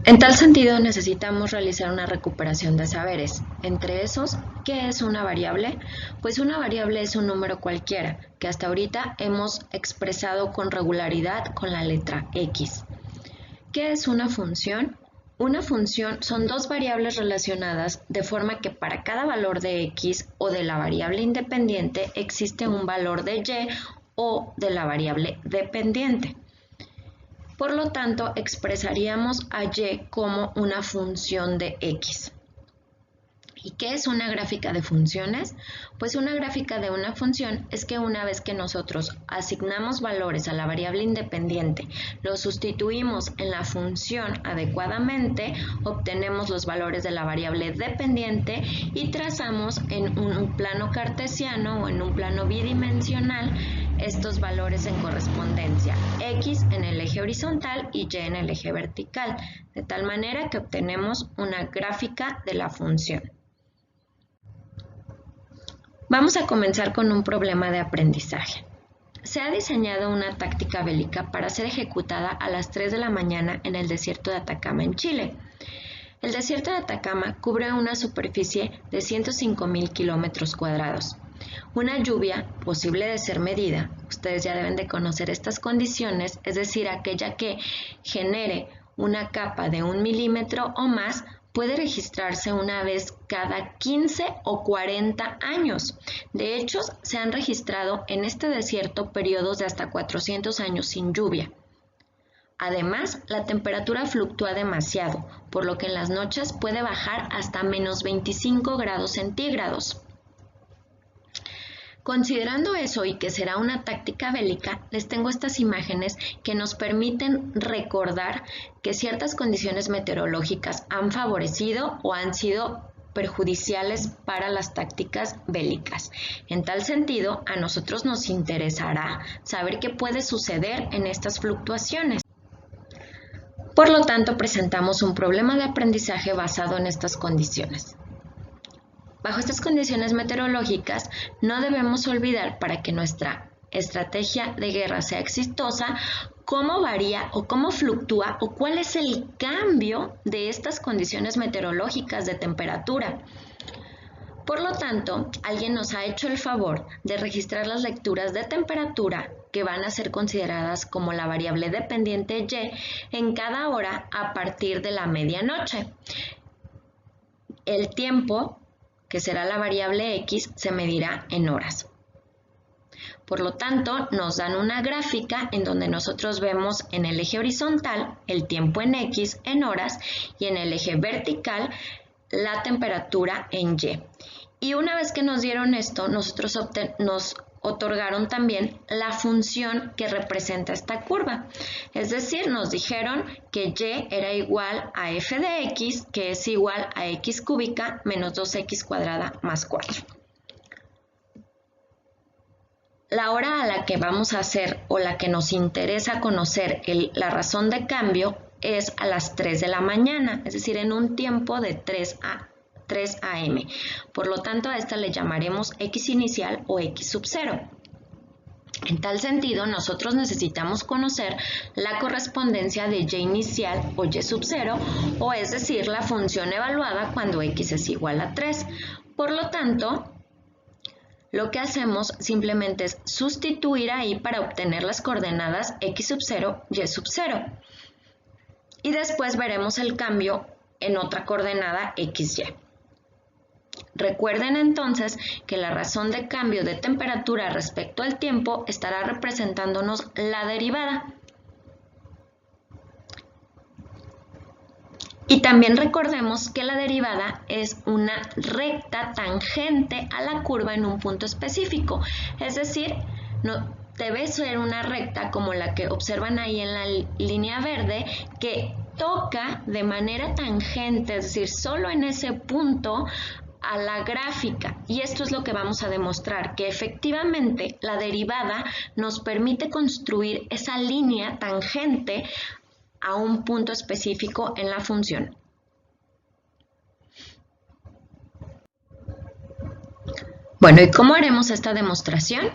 En tal sentido, necesitamos realizar una recuperación de saberes. Entre esos, ¿qué es una variable? Pues una variable es un número cualquiera, que hasta ahorita hemos expresado con regularidad con la letra X. ¿Qué es una función? Una función son dos variables relacionadas de forma que para cada valor de X o de la variable independiente existe un valor de Y o de la variable dependiente. Por lo tanto, expresaríamos a Y como una función de X. ¿Y qué es una gráfica de funciones? Pues una gráfica de una función es que una vez que nosotros asignamos valores a la variable independiente, los sustituimos en la función adecuadamente, obtenemos los valores de la variable dependiente y trazamos en un plano cartesiano o en un plano bidimensional estos valores en correspondencia, X en el eje horizontal y Y en el eje vertical, de tal manera que obtenemos una gráfica de la función. Vamos a comenzar con un problema de aprendizaje. Se ha diseñado una táctica bélica para ser ejecutada a las 3 de la mañana en el desierto de Atacama, en Chile. El desierto de Atacama cubre una superficie de 105,000 kilómetros cuadrados. Una lluvia posible de ser medida, ustedes ya deben de conocer estas condiciones, es decir, aquella que genere una capa de 1 milímetro o más, puede registrarse una vez cada 15 o 40 años. De hecho, se han registrado en este desierto periodos de hasta 400 años sin lluvia. Además, la temperatura fluctúa demasiado, por lo que en las noches puede bajar hasta menos 25 grados centígrados. Considerando eso y que será una táctica bélica, les tengo estas imágenes que nos permiten recordar que ciertas condiciones meteorológicas han favorecido o han sido perjudiciales para las tácticas bélicas. En tal sentido, a nosotros nos interesará saber qué puede suceder en estas fluctuaciones. Por lo tanto, presentamos un problema de aprendizaje basado en estas condiciones. Bajo estas condiciones meteorológicas, no debemos olvidar, para que nuestra estrategia de guerra sea exitosa, cómo varía o cómo fluctúa o cuál es el cambio de estas condiciones meteorológicas de temperatura. Por lo tanto, alguien nos ha hecho el favor de registrar las lecturas de temperatura que van a ser consideradas como la variable dependiente Y en cada hora a partir de la medianoche. El tiempo, que será la variable X, se medirá en horas. Por lo tanto, nos dan una gráfica en donde nosotros vemos en el eje horizontal el tiempo en X en horas y en el eje vertical la temperatura en Y. Y una vez que nos dieron esto, nosotros nos otorgaron también la función que representa esta curva. Es decir, nos dijeron que Y era igual a f de X, que es igual a X cúbica menos 2X cuadrada más 4. La hora a la que vamos a hacer o la que nos interesa conocer la razón de cambio es a las 3 de la mañana, es decir, en un tiempo de 3 AM. Por lo tanto, a esta le llamaremos X inicial o X sub 0. En tal sentido, nosotros necesitamos conocer la correspondencia de Y inicial o Y sub 0, o es decir, la función evaluada cuando X es igual a 3. Por lo tanto, lo que hacemos simplemente es sustituir ahí para obtener las coordenadas X sub 0, Y sub 0. Y después veremos el cambio en otra coordenada XY. Recuerden entonces que la razón de cambio de temperatura respecto al tiempo estará representándonos la derivada. Y también recordemos que la derivada es una recta tangente a la curva en un punto específico. Es decir, no debe ser una recta como la que observan ahí en la línea verde que toca de manera tangente, es decir, solo en ese punto a la gráfica, y esto es lo que vamos a demostrar, que efectivamente la derivada nos permite construir esa línea tangente a un punto específico en la función. Bueno, ¿y cómo haremos esta demostración?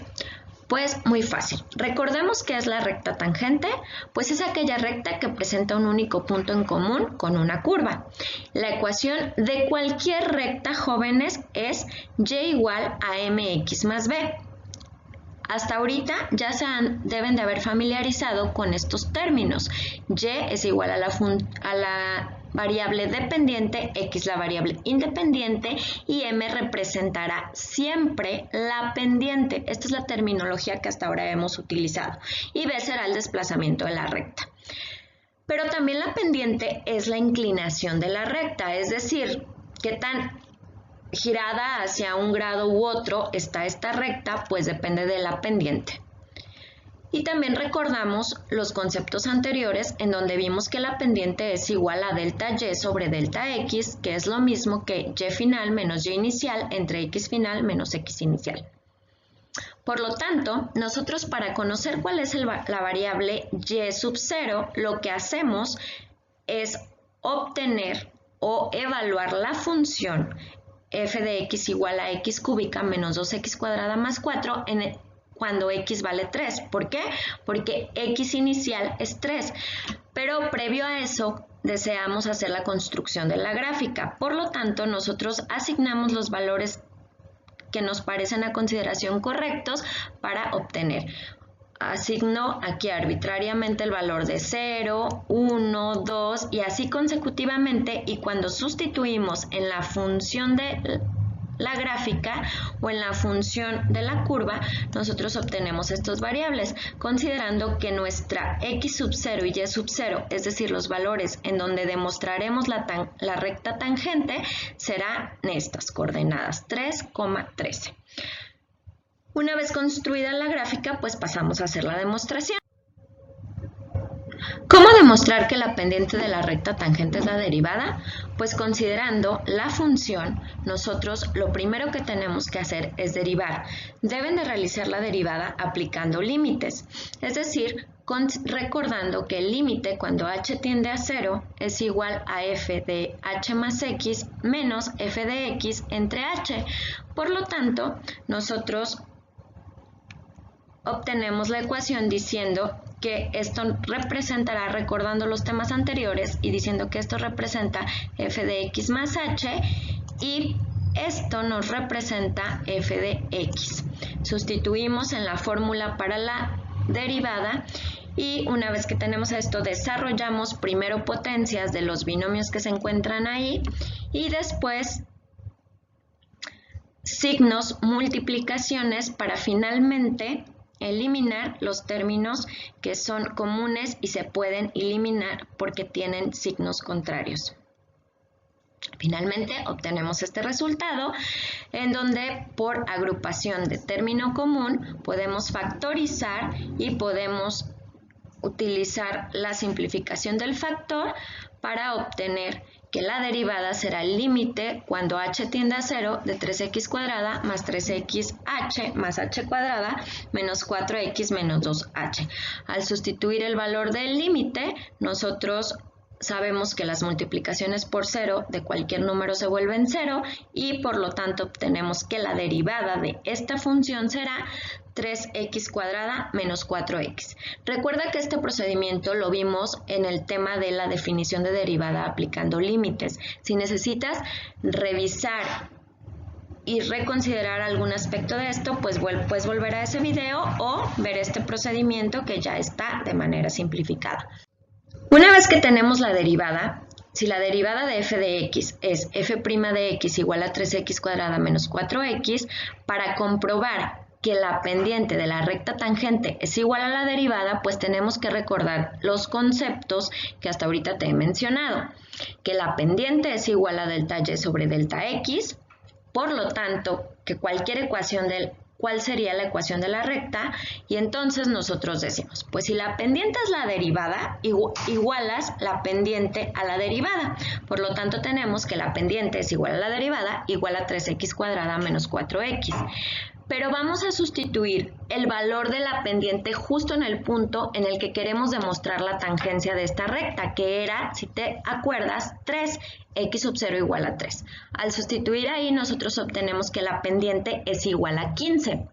Pues muy fácil. Recordemos que es la recta tangente, pues es aquella recta que presenta un único punto en común con una curva. La ecuación de cualquier recta, jóvenes, es y igual a mx más b. Hasta ahorita ya deben de haber familiarizado con estos términos. Y es igual a la variable dependiente, x la variable independiente y m representará siempre la pendiente. Esta es la terminología que hasta ahora hemos utilizado. Y b será el desplazamiento de la recta. Pero también la pendiente es la inclinación de la recta, es decir, qué tan girada hacia un grado u otro está esta recta, pues depende de la pendiente. Y también recordamos los conceptos anteriores en donde vimos que la pendiente es igual a delta y sobre delta x, que es lo mismo que y final menos y inicial entre x final menos x inicial. Por lo tanto, nosotros para conocer cuál es la variable y sub 0, lo que hacemos es obtener o evaluar la función f de x igual a x cúbica menos 2x cuadrada más 4 cuando x vale 3. ¿Por qué? Porque x inicial es 3. Pero previo a eso deseamos hacer la construcción de la gráfica. Por lo tanto, nosotros asignamos los valores que nos parecen a consideración correctos para obtener. Asigno aquí arbitrariamente el valor de 0, 1, 2 y así consecutivamente, y cuando sustituimos en la función de la gráfica o en la función de la curva, nosotros obtenemos estas variables, considerando que nuestra x sub 0 y y sub 0, es decir, los valores en donde demostraremos la recta tangente, serán estas coordenadas 3,13. Una vez construida la gráfica, pues pasamos a hacer la demostración. ¿Cómo demostrar que la pendiente de la recta tangente es la derivada? Pues considerando la función, nosotros lo primero que tenemos que hacer es derivar. Deben de realizar la derivada aplicando límites, es decir, recordando que el límite cuando h tiende a 0 es igual a f de h más x menos f de x entre h. Por lo tanto, nosotros obtenemos la ecuación diciendo que esto representará, recordando los temas anteriores y diciendo que esto representa f de x más h y esto nos representa f de x. Sustituimos en la fórmula para la derivada y una vez que tenemos esto desarrollamos primero potencias de los binomios que se encuentran ahí y después signos, multiplicaciones para finalmente eliminar los términos que son comunes y se pueden eliminar porque tienen signos contrarios. Finalmente obtenemos este resultado en donde por agrupación de término común podemos factorizar y podemos utilizar la simplificación del factor para obtener que la derivada será el límite cuando h tiende a 0 de 3x cuadrada más 3xh más h cuadrada menos 4x menos 2h. Al sustituir el valor del límite, nosotros sabemos que las multiplicaciones por 0 de cualquier número se vuelven 0 y por lo tanto obtenemos que la derivada de esta función será 3x cuadrada menos 4x. Recuerda que este procedimiento lo vimos en el tema de la definición de derivada aplicando límites. Si necesitas revisar y reconsiderar algún aspecto de esto, pues puedes volver a ese video o ver este procedimiento que ya está de manera simplificada. Una vez que tenemos la derivada, si la derivada de f de x es f' de x igual a 3x cuadrada menos 4x, para comprobar que la pendiente de la recta tangente es igual a la derivada, pues tenemos que recordar los conceptos que hasta ahorita te he mencionado, que la pendiente es igual a delta y sobre delta x, por lo tanto, que cualquier ecuación ¿cuál sería la ecuación de la recta? Y entonces nosotros decimos, pues si la pendiente es la derivada, igualas la pendiente a la derivada. Por lo tanto, tenemos que la pendiente es igual a la derivada, igual a 3x cuadrada menos 4x. Pero vamos a sustituir el valor de la pendiente justo en el punto en el que queremos demostrar la tangencia de esta recta, que era, si te acuerdas, 3, x sub 0 igual a 3. Al sustituir ahí, nosotros obtenemos que la pendiente es igual a 15.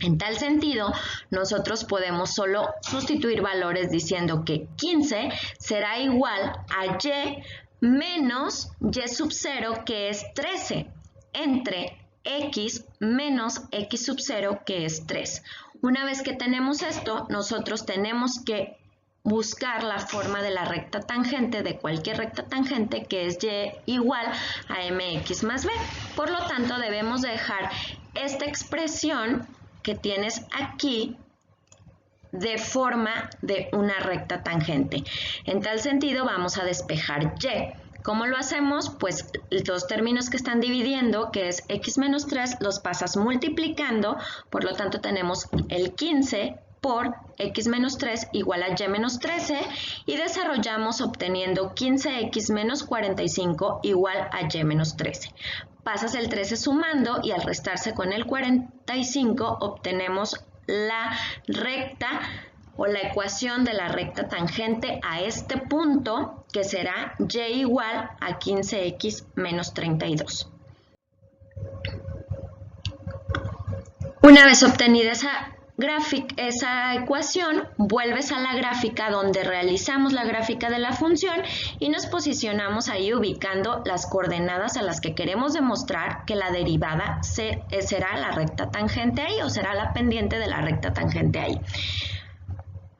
En tal sentido, nosotros podemos solo sustituir valores diciendo que 15 será igual a y menos y sub 0, que es 13, entre x menos x sub 0, que es 3. Una vez que tenemos esto, nosotros tenemos que buscar la forma de la recta tangente, de cualquier recta tangente, que es y igual a mx más b. Por lo tanto, debemos dejar esta expresión que tienes aquí de forma de una recta tangente. En tal sentido, vamos a despejar y. ¿Cómo lo hacemos? Pues los términos que están dividiendo, que es x menos 3, los pasas multiplicando, por lo tanto tenemos el 15 por x menos 3 igual a y menos 13 y desarrollamos obteniendo 15x menos 45 igual a y menos 13. Pasas el 13 sumando y al restarse con el 45 obtenemos la recta o la ecuación de la recta tangente a este punto, que será y igual a 15x menos 32. Una vez obtenida esa ecuación, vuelves a la gráfica donde realizamos la gráfica de la función y nos posicionamos ahí ubicando las coordenadas a las que queremos demostrar que la derivada será la recta tangente ahí, o será la pendiente de la recta tangente ahí.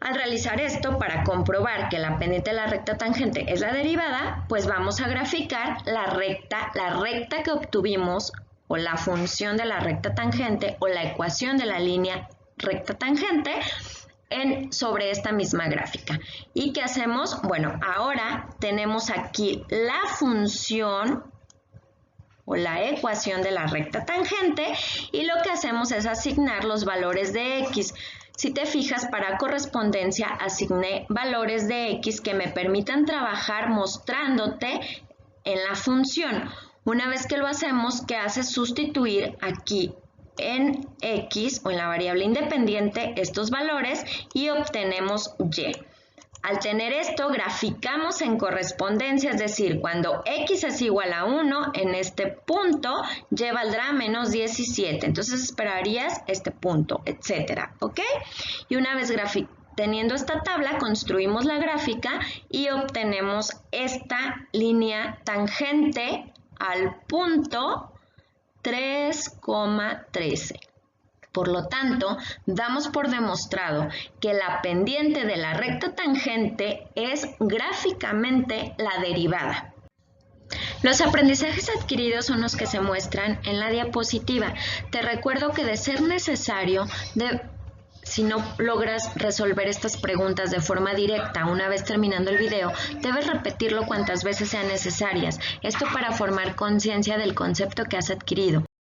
Al realizar esto, para comprobar que la pendiente de la recta tangente es la derivada, pues vamos a graficar la recta que obtuvimos, o la función de la recta tangente, o la ecuación de la línea recta tangente sobre esta misma gráfica. ¿Y qué hacemos? Bueno, ahora tenemos aquí la función o la ecuación de la recta tangente y lo que hacemos es asignar los valores de x. Si te fijas, para correspondencia asigné valores de x que me permitan trabajar mostrándote en la función. Una vez que lo hacemos, ¿qué hace? Sustituir aquí en x o en la variable independiente estos valores y obtenemos y. Al tener esto, graficamos en correspondencia, es decir, cuando x es igual a 1, en este punto y valdrá menos 17. Entonces esperarías este punto, etcétera, ¿ok? Y una vez teniendo esta tabla, construimos la gráfica y obtenemos esta línea tangente al punto 3,13. Por lo tanto, damos por demostrado que la pendiente de la recta tangente es gráficamente la derivada. Los aprendizajes adquiridos son los que se muestran en la diapositiva. Te recuerdo que de ser necesario, si no logras resolver estas preguntas de forma directa una vez terminando el video, debes repetirlo cuantas veces sean necesarias. Esto para formar conciencia del concepto que has adquirido.